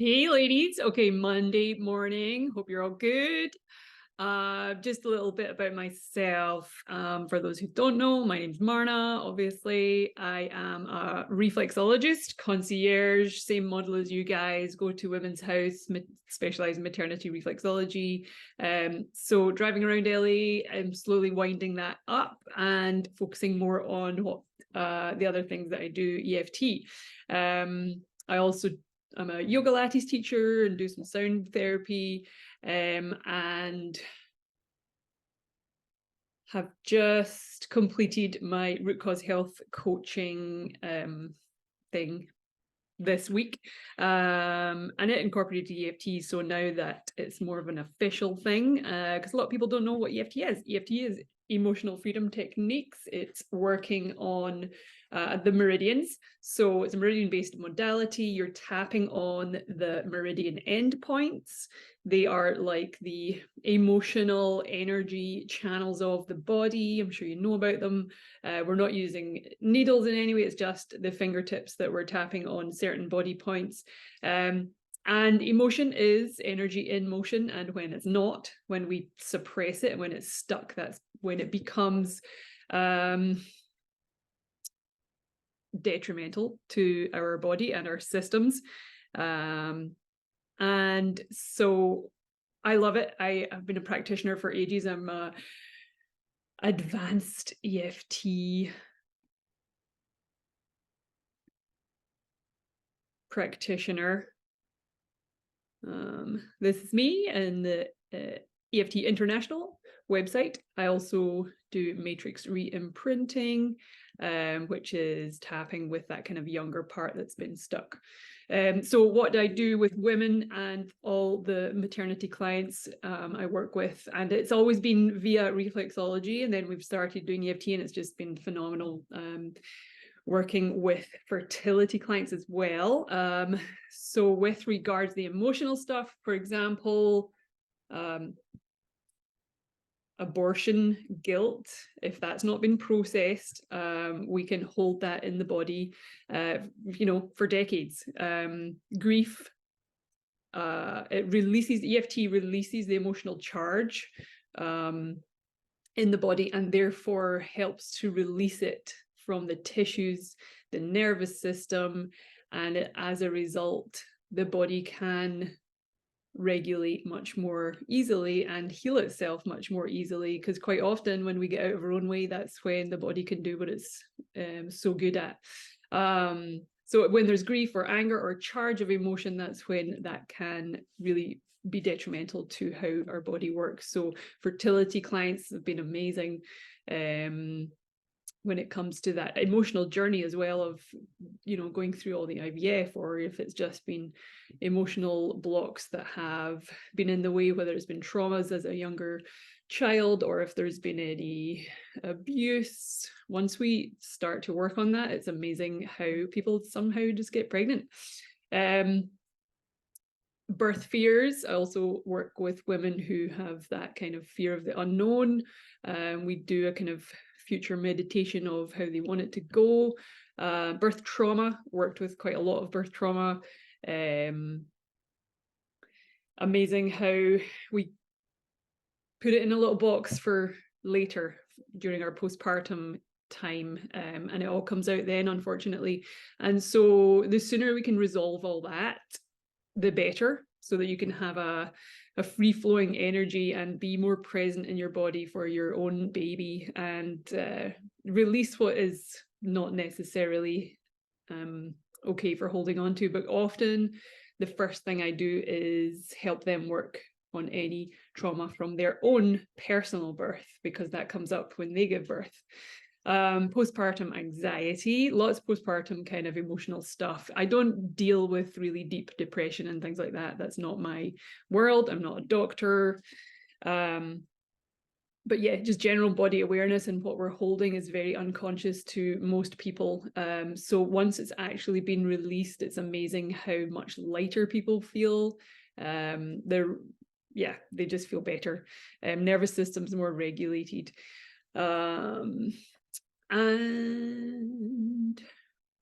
Hey ladies, okay, Monday morning. Hope you're all good. Just a little bit about myself. For those who don't know, my name's Marna. Obviously, I am a reflexologist, concierge, same model as you guys. Go to Women's House, specialize in maternity reflexology. So driving around LA, I'm slowly winding that up and focusing more on what the other things that I do, EFT. I'm a yoga Pilates teacher and do some sound therapy, and have just completed my root cause health coaching thing this week, and it incorporated EFT. So now that it's more of an official thing, because a lot of people don't know what EFT is. EFT is emotional freedom techniques. It's working on the meridians. So it's a meridian based modality. You're tapping on the meridian endpoints. They are like the emotional energy channels of the body. I'm sure you know about them. We're not using needles in any way. It's just the fingertips that we're tapping on certain body points. And emotion is energy in motion. And when it's not, when we suppress it and when it's stuck, that's when it becomes detrimental to our body and our systems. And so I love it. I have been a practitioner for ages. I'm a advanced EFT practitioner. This is me and the EFT International website. I also do matrix re-imprinting, which is tapping with that kind of younger part that's been stuck. So what I do with women and all the maternity clients I work with, and it's always been via reflexology, and then we've started doing EFT, and it's just been phenomenal. Working with fertility clients as well. So with regards to the emotional stuff, for example, abortion guilt, if that's not been processed, we can hold that in the body, for decades. Grief, EFT releases the emotional charge in the body, and therefore helps to release it from the tissues, the nervous system, and as a result, the body can regulate much more easily and heal itself much more easily, because quite often when we get out of our own way, that's when the body can do what it's so good at. So when there's grief or anger or charge of emotion, that's when that can really be detrimental to how our body works. So fertility clients have been amazing when it comes to that emotional journey as well, of going through all the IVF, or if it's just been emotional blocks that have been in the way, whether it's been traumas as a younger child or if there's been any abuse. Once we start to work on that, it's amazing how people somehow just get pregnant. Birth fears, I also work with women who have that kind of fear of the unknown. We do a kind of future meditation of how they want it to go. Birth trauma, worked with quite a lot of birth trauma. Amazing how we put it in a little box for later during our postpartum time, and it all comes out then, unfortunately. And so the sooner we can resolve all that, the better, so that you can have a free-flowing energy and be more present in your body for your own baby, and release what is not necessarily okay for holding on to. But often the first thing I do is help them work on any trauma from their own personal birth, because that comes up when they give birth. Postpartum anxiety, lots of postpartum kind of emotional stuff. I don't deal with really deep depression and things like that. That's not my world. I'm not a doctor. But yeah, just general body awareness, and what we're holding is very unconscious to most people. So once it's actually been released, it's amazing how much lighter people feel. They just feel better. Nervous system's more regulated. And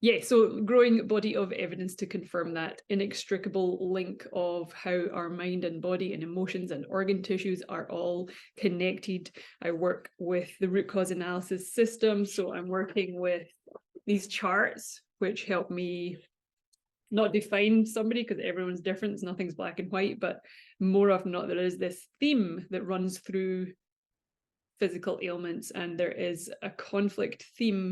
Yeah, so growing body of evidence to confirm that inextricable link of how our mind and body and emotions and organ tissues are all connected. I work with the root cause analysis system, so I'm working with these charts, which help me not define somebody because everyone's different, nothing's black and white, but more often not, there is this theme that runs through physical ailments, and there is a conflict theme